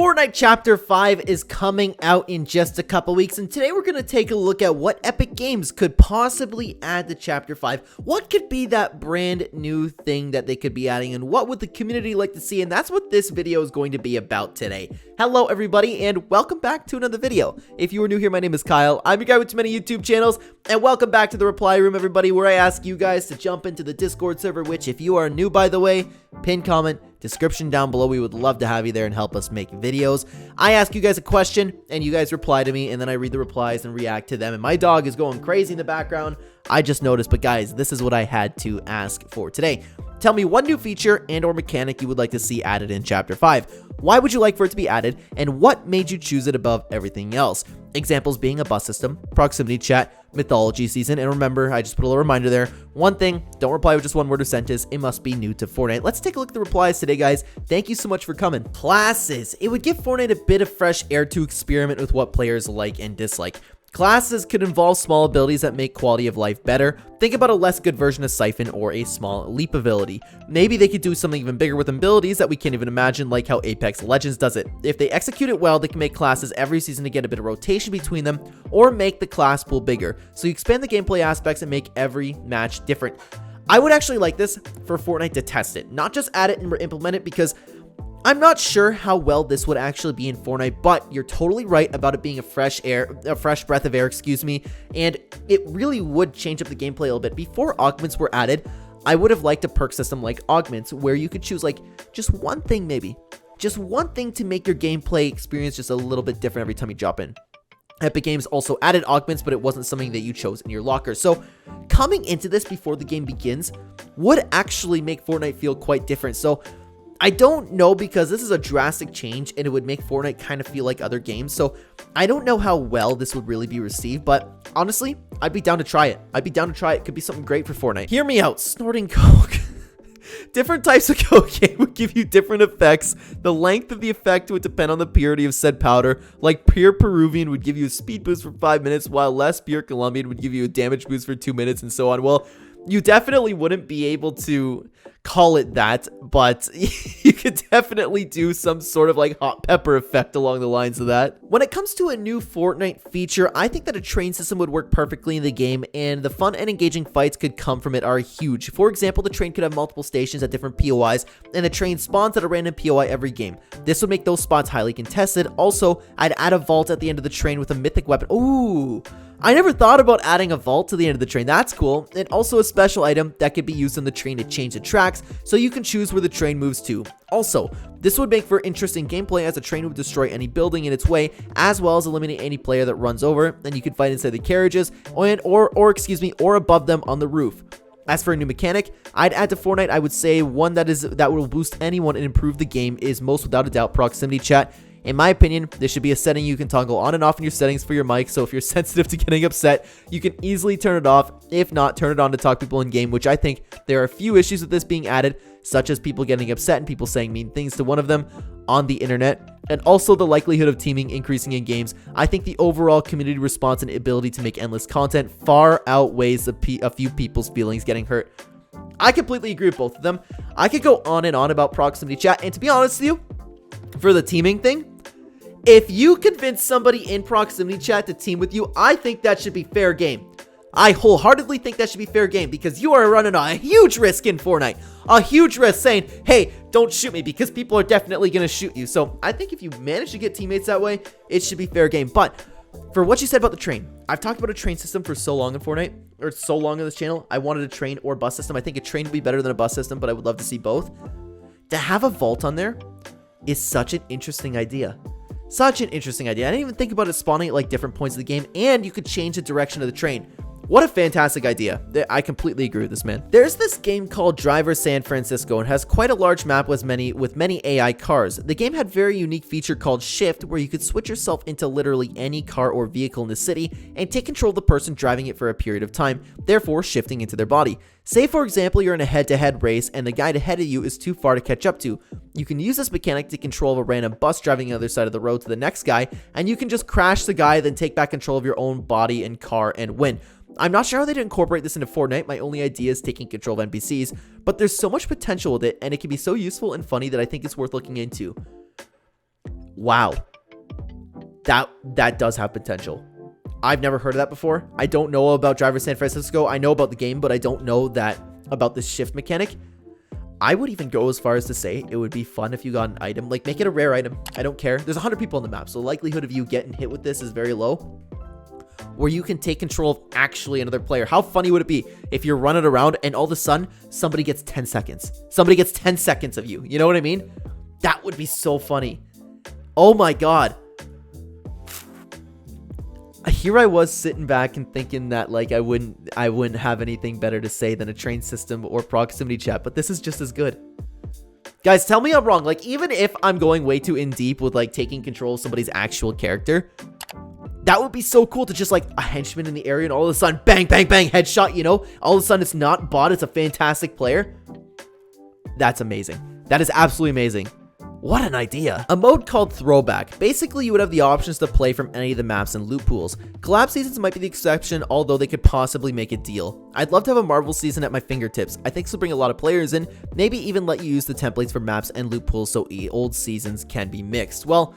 Fortnite Chapter 5 is coming out in just a couple weeks, and today we're going to take a look at what Epic Games could possibly add to Chapter 5. What could be that brand new thing that they could be adding, and what would the community like to see? And that's what this video is going to be about today. Hello everybody, and welcome back to another video. If you are new here, my name is Kyle. I'm your guy with too many YouTube channels, and welcome back to the reply room, everybody, where I ask you guys to jump into the Discord server, which if you are new, by the way, pin comment, description down below. We would love to have you there and help us make videos. I ask you guys a question and you guys reply to me, and then I read the replies and react to them. And my dog is going crazy in the background. I just noticed, but guys, this is what I had to ask for today. Tell me one new feature and or mechanic you would like to see added in Chapter 5. Why would you like for it to be added, and what made you choose it above everything else? Examples being a bus system, proximity chat, mythology season, and remember, I just put a little reminder there. One thing, don't reply with just one word or sentence. It must be new to Fortnite. Let's take a look at the replies today, guys. Thank you so much for coming. Classes. It would give Fortnite a bit of fresh air to experiment with what players like and dislike. Classes could involve small abilities that make quality of life better. Think about a less good version of Siphon or a small leap ability. Maybe they could do something even bigger with abilities that we can't even imagine, like how Apex Legends does it. If they execute it well, they can make classes every season to get a bit of rotation between them, or make the class pool bigger. So you expand the gameplay aspects and make every match different. I would actually like this for Fortnite to test it, not just add it and implement it, because I'm not sure how well this would actually be in Fortnite, but you're totally right about it being a fresh breath of air, and it really would change up the gameplay a little bit. Before augments were added, I would have liked a perk system like augments, where you could choose like just one thing, maybe just one thing to make your gameplay experience just a little bit different every time you drop in. Epic Games also added augments, but it wasn't something that you chose in your locker. So coming into this before the game begins would actually make Fortnite feel quite different. So I don't know, because this is a drastic change and it would make Fortnite kind of feel like other games. So I don't know how well this would really be received, but honestly, I'd be down to try it. It could be something great for Fortnite. Hear me out. Snorting coke. Different types of cocaine would give you different effects. The length of the effect would depend on the purity of said powder. Like pure Peruvian would give you a speed boost for 5 minutes, while less pure Colombian would give you a damage boost for 2 minutes, and so on. Well, you definitely wouldn't be able to call it that, but you could definitely do some sort of like hot pepper effect along the lines of that. When it comes to a new Fortnite feature, I think that a train system would work perfectly in the game, and the fun and engaging fights could come from it are huge. For example, the train could have multiple stations at different POIs, and the train spawns at a random POI every game. This would make those spots highly contested. Also, I'd add a vault at the end of the train with a mythic weapon. Ooh, I never thought about adding a vault to the end of the train. That's cool. And also a special item that could be used on the train to change the tracks, so you can choose where the train moves to. Also, this would make for interesting gameplay, as the train would destroy any building in its way, as well as eliminate any player that runs over. Then you could fight inside the carriages or above them on the roof. As for a new mechanic, I'd add to Fortnite, I would say one that will boost anyone and improve the game is most without a doubt proximity chat. In my opinion, this should be a setting you can toggle on and off in your settings for your mic, so if you're sensitive to getting upset, you can easily turn it off. If not, turn it on to talk to people in game, which I think there are a few issues with this being added, such as people getting upset and people saying mean things to one of them on the internet, and also the likelihood of teaming increasing in games. I think the overall community response and ability to make endless content far outweighs a few people's feelings getting hurt. I completely agree with both of them. I could go on and on about proximity chat, and to be honest with you, for the teaming thing, if you convince somebody in proximity chat to team with you, I think that should be fair game. I wholeheartedly think that should be fair game, because you are running a huge risk in Fortnite. A huge risk saying, hey, don't shoot me, because people are definitely going to shoot you. So I think if you manage to get teammates that way, it should be fair game. But for what you said about the train, I've talked about a train system for so long in Fortnite, or so long on this channel. I wanted a train or bus system. I think a train would be better than a bus system, but I would love to see both. To have a vault on there is such an interesting idea. Such an interesting idea. I didn't even think about it spawning at like different points of the game, and you could change the direction of the train. What a fantastic idea. I completely agree with this, man. There's this game called Driver San Francisco, and has quite a large map with many AI cars. The game had a very unique feature called Shift, where you could switch yourself into literally any car or vehicle in the city and take control of the person driving it for a period of time, therefore shifting into their body. Say, for example, you're in a head-to-head race and the guy ahead of you is too far to catch up to. You can use this mechanic to control a random bus driving the other side of the road to the next guy, and you can just crash the guy, then take back control of your own body and car and win. I'm not sure how they'd incorporate this into Fortnite. My only idea is taking control of NPCs, but there's so much potential with it, and it can be so useful and funny that I think it's worth looking into. Wow. That does have potential. I've never heard of that before. I don't know about Driver San Francisco. I know about the game, but I don't know that about this shift mechanic. I would even go as far as to say it would be fun if you got an item. Like, make it a rare item. I don't care. There's 100 people on the map, so the likelihood of you getting hit with this is very low. Where you can take control of actually another player. How funny would it be if you're running around and all of a sudden somebody gets 10 seconds? Somebody gets 10 seconds of you. You know what I mean? That would be so funny. Oh my god. Here I was sitting back and thinking that like I wouldn't have anything better to say than a train system or proximity chat, but this is just as good. Guys, tell me I'm wrong. Like, even if I'm going way too in deep with like taking control of somebody's actual character, that would be so cool to just like a henchman in the area and all of a sudden bang bang bang headshot, you know? All of a sudden it's not bot, it's a fantastic player. That's amazing. That is absolutely amazing. What an idea. A mode called Throwback. Basically, you would have the options to play from any of the maps and loot pools. Collab seasons might be the exception, although they could possibly make a deal. I'd love to have a Marvel season at my fingertips. I think this will bring a lot of players in, maybe even let you use the templates for maps and loot pools so old seasons can be mixed. Well,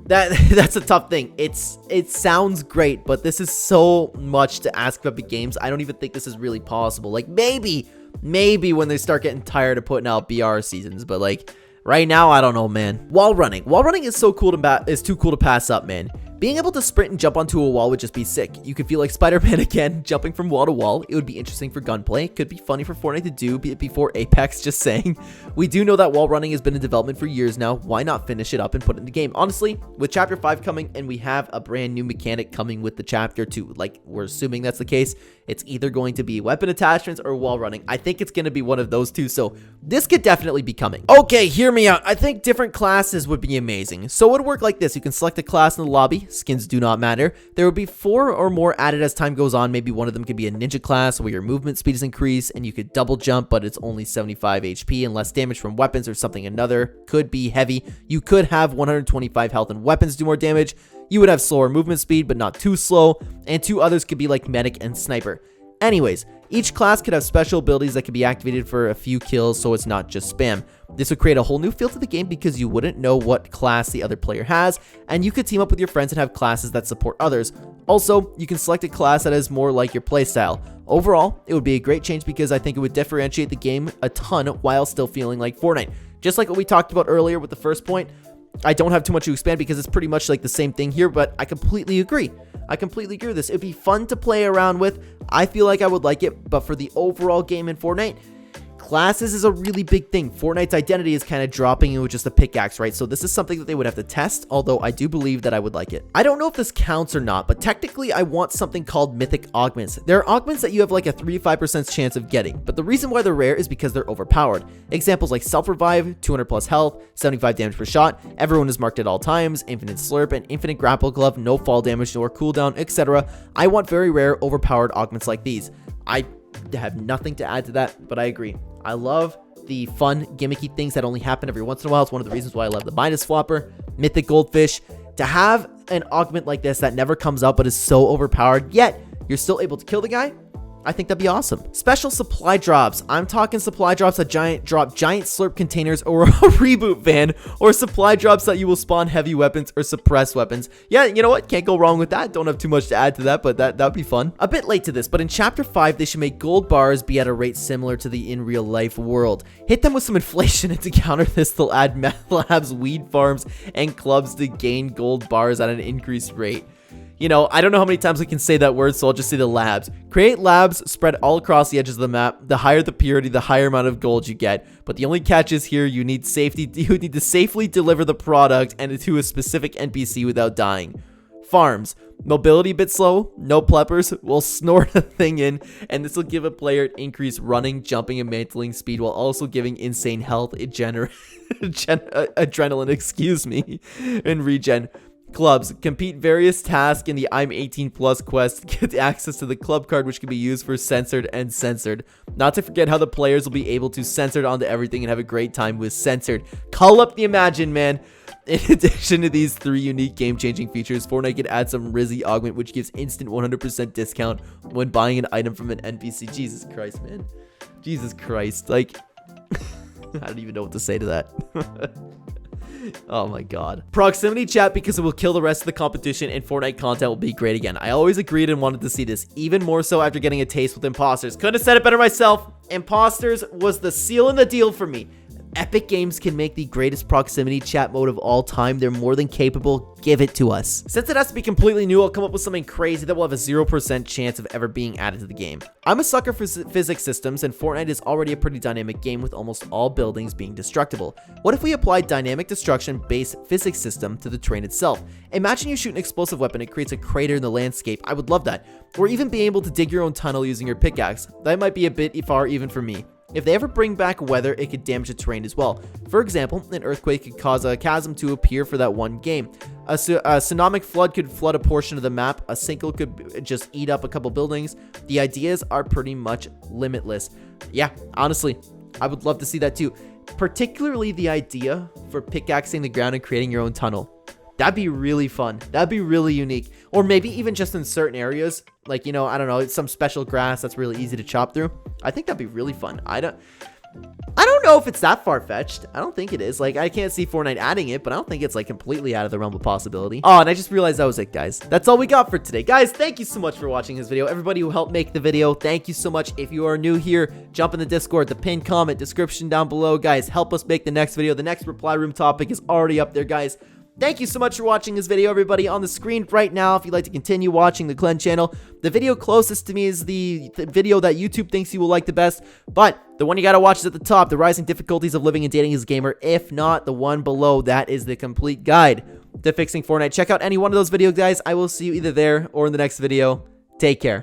that's a tough thing. It sounds great, but this is so much to ask about big games. I don't even think this is really possible. Like, maybe when they start getting tired of putting out BR seasons, but like, right now, I don't know, man. Wall running. Wall running is so cool too cool to pass up, man. Being able to sprint and jump onto a wall would just be sick. You could feel like Spider-Man again, jumping from wall to wall. It would be interesting for gunplay. Could be funny for Fortnite to do before Apex, just saying. We do know that wall running has been in development for years now. Why not finish it up and put it in the game? Honestly, with Chapter 5 coming and we have a brand new mechanic coming with the Chapter 2, like we're assuming that's the case, it's either going to be weapon attachments or wall running. I think it's going to be one of those two, so this could definitely be coming. Okay, hear me out. I think different classes would be amazing. So it would work like this. You can select a class in the lobby. Skins do not matter. There would be 4 or more added as time goes on. Maybe one of them could be a ninja class where your movement speed is increased and you could double jump, but it's only 75 HP and less damage from weapons or something. Another could be heavy. You could have 125 health and weapons do more damage. You would have slower movement speed, but not too slow. And 2 others could be like medic and sniper. Anyways, each class could have special abilities that could be activated for a few kills, so it's not just spam. This would create a whole new feel to the game because you wouldn't know what class the other player has, and you could team up with your friends and have classes that support others. Also, you can select a class that is more like your playstyle. Overall, it would be a great change because I think it would differentiate the game a ton while still feeling like Fortnite. Just like what we talked about earlier with the first point, I don't have too much to expand because it's pretty much like the same thing here, but I completely agree. I completely agree with this. It'd be fun to play around with. I feel like I would like it, but for the overall game in Fortnite, classes is a really big thing. Fortnite's identity is kind of dropping in with just a pickaxe, right? So this is something that they would have to test, although I do believe that I would like it. I don't know if this counts or not, but technically I want something called mythic augments. There are augments that you have like a 3 to 5% chance of getting, but the reason why they're rare is because they're overpowered. Examples like self-revive, 200 plus health, 75 damage per shot, everyone is marked at all times, infinite slurp, and infinite grapple glove, no fall damage nor cooldown, etc. I want very rare overpowered augments like these. I have nothing to add to that, but I agree. I love the fun, gimmicky things that only happen every once in a while. It's one of the reasons why I love the Midas Flopper, Mythic Goldfish. To have an augment like this that never comes up but is so overpowered, yet you're still able to kill the guy, I think that'd be awesome. Special supply drops. I'm talking supply drops that drop giant slurp containers or a reboot van, or supply drops that you will spawn heavy weapons or suppress weapons. Yeah, you know what? Can't go wrong with that. Don't have too much to add to that, but that would be fun. A bit late to this, but in Chapter 5, they should make gold bars be at a rate similar to the in real life world. Hit them with some inflation, and to counter this, they'll add meth labs, weed farms, and clubs to gain gold bars at an increased rate. You know, I don't know how many times I can say that word, so I'll just say the labs. Create labs spread all across the edges of the map. The higher the purity, the higher amount of gold you get. But the only catch is here, you need to safely deliver the product and to a specific NPC without dying. Farms. Mobility a bit slow, no pleppers, will snort a thing in, and this will give a player increased running, jumping, and mantling speed while also giving insane health, adrenaline, excuse me, and regen. Clubs. Complete various tasks in the I'm 18 plus quest. Get access to the club card, which can be used for censored and censored. Not to forget how the players will be able to censor it onto everything and have a great time with censored. Call up the Imagine, man. In addition to these 3 unique game-changing features, Fortnite could add some Rizzy augment, which gives instant 100% discount when buying an item from an NPC. Jesus Christ, man. Jesus Christ. Like, I don't even know what to say to that. Oh my god. Proximity chat because it will kill the rest of the competition and Fortnite content will be great again. I always agreed and wanted to see this, even more so after getting a taste with imposters. Couldn't have said it better myself. Imposters was the seal in the deal for me. Epic Games can make the greatest proximity chat mode of all time. They're more than capable. Give it to us. Since it has to be completely new, I'll come up with something crazy that will have a 0% chance of ever being added to the game. I'm a sucker for physics systems, and Fortnite is already a pretty dynamic game with almost all buildings being destructible. What if we applied dynamic destruction-based physics system to the terrain itself? Imagine you shoot an explosive weapon, it creates a crater in the landscape. I would love that. Or even be able to dig your own tunnel using your pickaxe. That might be a bit far even for me. If they ever bring back weather, it could damage the terrain as well. For example, an earthquake could cause a chasm to appear for that one game. A tsunamic flood could flood a portion of the map. A sinkhole could just eat up a couple buildings. The ideas are pretty much limitless. Yeah, honestly, I would love to see that too. Particularly the idea for pickaxing the ground and creating your own tunnel. That'd be really fun. That'd be really unique. Or maybe even just in certain areas. Like, you know, I don't know, some special grass that's really easy to chop through. I think that'd be really fun. I don't know if it's that far-fetched. I don't think it is. Like, I can't see Fortnite adding it, but I don't think it's, like, completely out of the realm of possibility. Oh, and I just realized that was it, guys. That's all we got for today. Guys, thank you so much for watching this video. Everybody who helped make the video, thank you so much. If you are new here, jump in the Discord, the pinned comment, description down below. Guys, help us make the next video. The next reply room topic is already up there, guys. Thank you so much for watching this video, everybody. On the screen right now, if you'd like to continue watching the Clen channel, the video closest to me is the video that YouTube thinks you will like the best, but the one you gotta watch is at the top, the rising difficulties of living and dating as a gamer. If not, the one below, that is the complete guide to fixing Fortnite. Check out any one of those videos, guys. I will see you either there or in the next video. Take care.